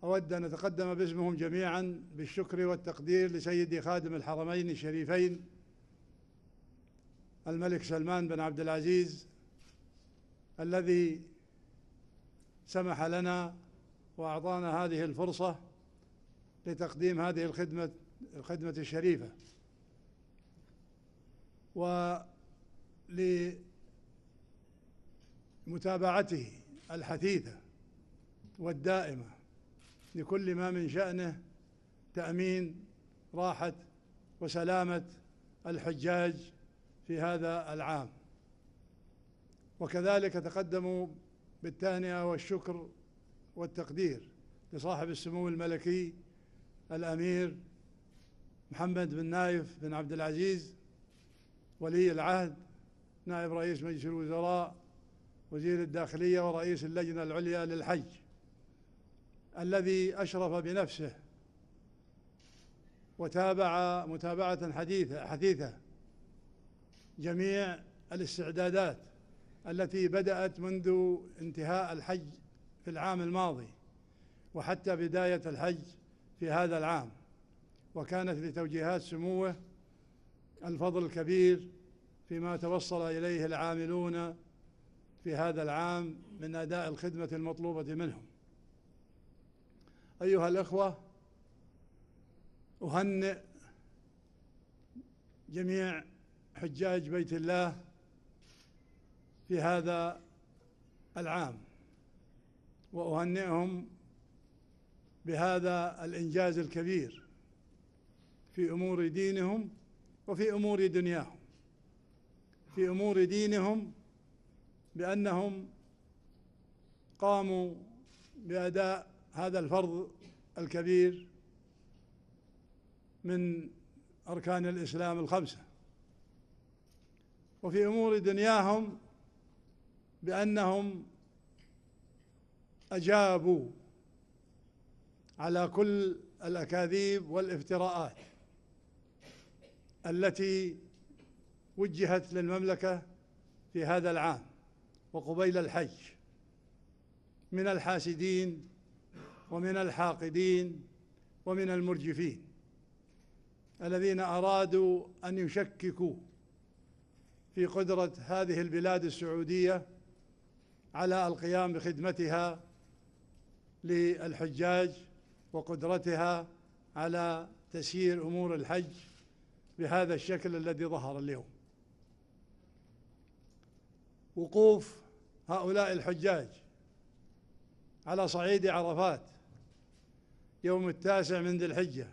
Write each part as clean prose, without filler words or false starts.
أود أن أتقدم باسمهم جميعا بالشكر والتقدير لسيدي خادم الحرمين الشريفين الملك سلمان بن عبد العزيز، الذي سمح لنا وأعطانا هذه الفرصة لتقديم هذه الخدمة الشريفة، ولمتابعته الحثيثة والدائمة لكل ما من شأنه تأمين راحة وسلامة الحجاج في هذا العام. وكذلك تقدموا بالتهنئة والشكر والتقدير لصاحب السمو الملكي الأمير محمد بن نايف بن عبد العزيز ولي العهد نائب رئيس مجلس الوزراء وزير الداخلية ورئيس اللجنة العليا للحج، الذي أشرف بنفسه وتابع متابعة حثيثة جميع الاستعدادات التي بدأت منذ انتهاء الحج في العام الماضي وحتى بداية الحج في هذا العام، وكانت لتوجيهات سموه الفضل الكبير فيما توصل إليه العاملون في هذا العام من أداء الخدمة المطلوبة منهم. أيها الأخوة، أهنئ جميع حجاج بيت الله في هذا العام، وأهنئهم بهذا الإنجاز الكبير في أمور دينهم وفي أمور دنياهم. في أمور دينهم بأنهم قاموا بأداء هذا الفرض الكبير من أركان الإسلام الخمسة، وفي أمور دنياهم بأنهم أجابوا على كل الأكاذيب والافتراءات التي وجهت للمملكة في هذا العام وقبيل الحج من الحاسدين ومن الحاقدين ومن المرجفين الذين أرادوا أن يشككوا في قدرة هذه البلاد السعودية على القيام بخدمتها للحجاج وقدرتها على تسيير أمور الحج بهذا الشكل الذي ظهر اليوم. وقوف هؤلاء الحجاج على صعيد عرفات يوم 9 من ذي الحجة،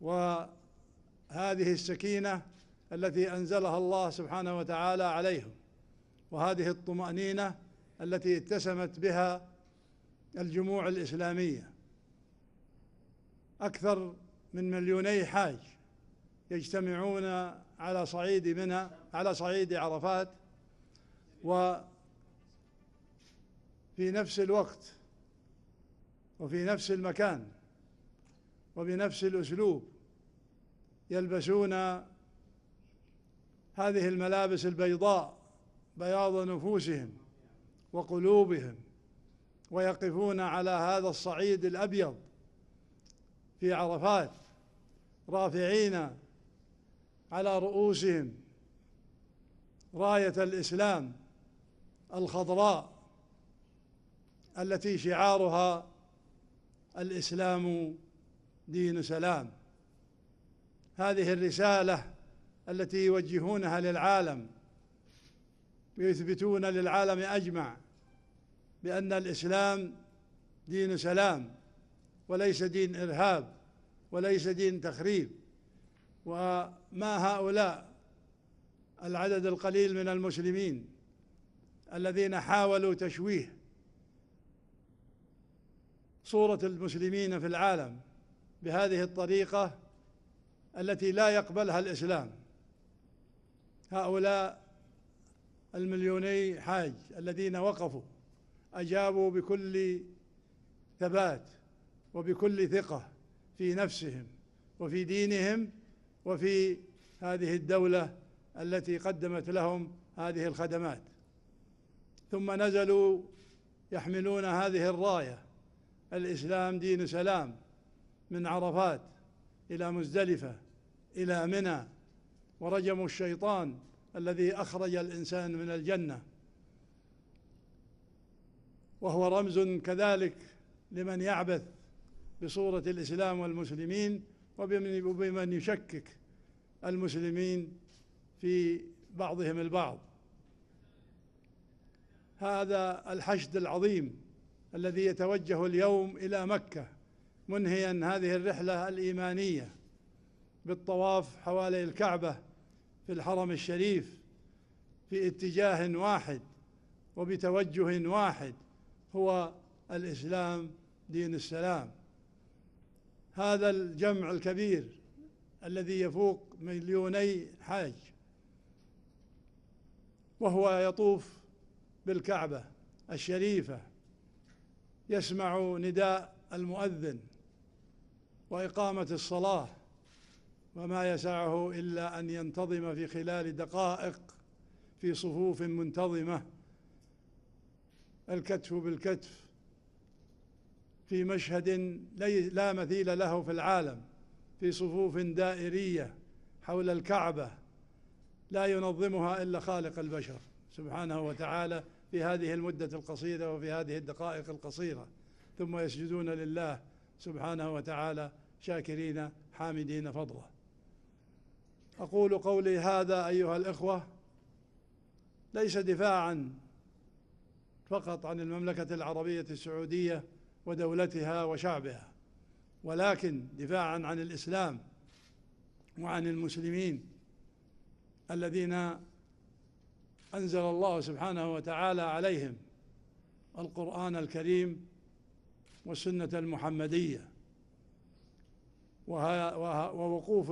وهذه السكينة التي أنزلها الله سبحانه وتعالى عليهم، وهذه الطمأنينة التي اتسمت بها الجموع الإسلامية، أكثر من 2,000,000 حاج يجتمعون على صعيد منى على صعيد عرفات، وفي نفس الوقت وفي نفس المكان وبنفس الأسلوب يلبسون هذه الملابس البيضاء بياض نفوسهم وقلوبهم، ويقفون على هذا الصعيد الأبيض في عرفات رافعين على رؤوسهم راية الإسلام الخضراء التي شعارها الإسلام دين سلام. هذه الرسالة التي يوجهونها للعالم ويثبتون للعالم أجمع بأن الإسلام دين سلام وليس دين إرهاب وليس دين تخريب. وما هؤلاء العدد القليل من المسلمين الذين حاولوا تشويه صورة المسلمين في العالم بهذه الطريقة التي لا يقبلها الإسلام، هؤلاء 2,000,000 حاج الذين وقفوا أجابوا بكل ثبات وبكل ثقة في نفسهم وفي دينهم وفي هذه الدولة التي قدمت لهم هذه الخدمات، ثم نزلوا يحملون هذه الراية، الإسلام دين سلام، من عرفات إلى مزدلفة إلى منى، ورجم الشيطان الذي أخرج الإنسان من الجنة، وهو رمز كذلك لمن يعبث بصورة الإسلام والمسلمين وبمن يشكك المسلمين في بعضهم البعض. هذا الحشد العظيم الذي يتوجه اليوم إلى مكة منهيا هذه الرحلة الإيمانية بالطواف حوالي الكعبة في الحرم الشريف في اتجاه واحد وبتوجه واحد، هو الإسلام دين السلام. هذا الجمع الكبير الذي يفوق 2,000,000 حاج وهو يطوف بالكعبة الشريفة يسمع نداء المؤذن وإقامة الصلاة، وما يسعه إلا أن ينتظم في خلال دقائق في صفوف منتظمة الكتف بالكتف في مشهد لا مثيل له في العالم، في صفوف دائرية حول الكعبة لا ينظمها إلا خالق البشر سبحانه وتعالى في هذه المدة القصيرة وفي هذه الدقائق القصيرة، ثم يسجدون لله سبحانه وتعالى شاكرين حامدين فضله. أقول قولي هذا أيها الإخوة ليس دفاعا فقط عن المملكة العربية السعودية ودولتها وشعبها، ولكن دفاعا عن الإسلام وعن المسلمين الذين أنزل الله سبحانه وتعالى عليهم القرآن الكريم والسنة المحمدية، ووقوف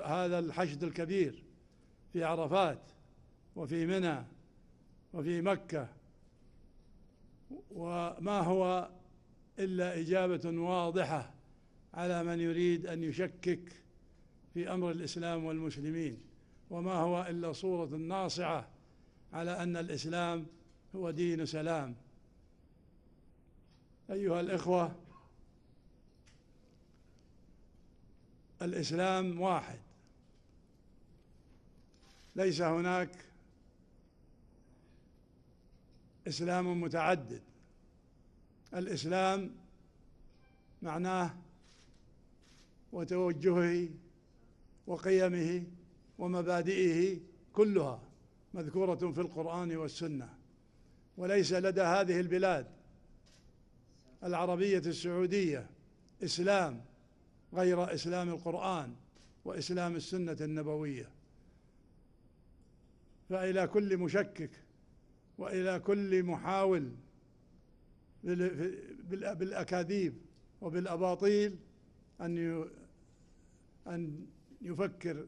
هذا الحشد الكبير في عرفات وفي منى وفي مكة، وما هو إلا إجابة واضحة على من يريد أن يشكك في أمر الإسلام والمسلمين، وما هو إلا صورة ناصعة على أن الإسلام هو دين سلام. أيها الإخوة، الإسلام واحد، ليس هناك إسلام متعدد. الإسلام معناه وتوجهه وقيمه ومبادئه كلها مذكورة في القرآن والسنة، وليس لدى هذه البلاد العربية السعودية إسلام غير إسلام القرآن وإسلام السنة النبوية. فإلى كل مشكك وإلى كل محاول بالأكاذيب وبالأباطيل أن يفكر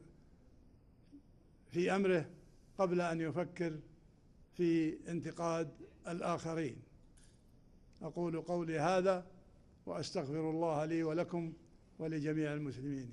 في أمره قبل أن يفكر في انتقاد الآخرين. أقول قولي هذا وأستغفر الله لي ولكم ولجميع المسلمين.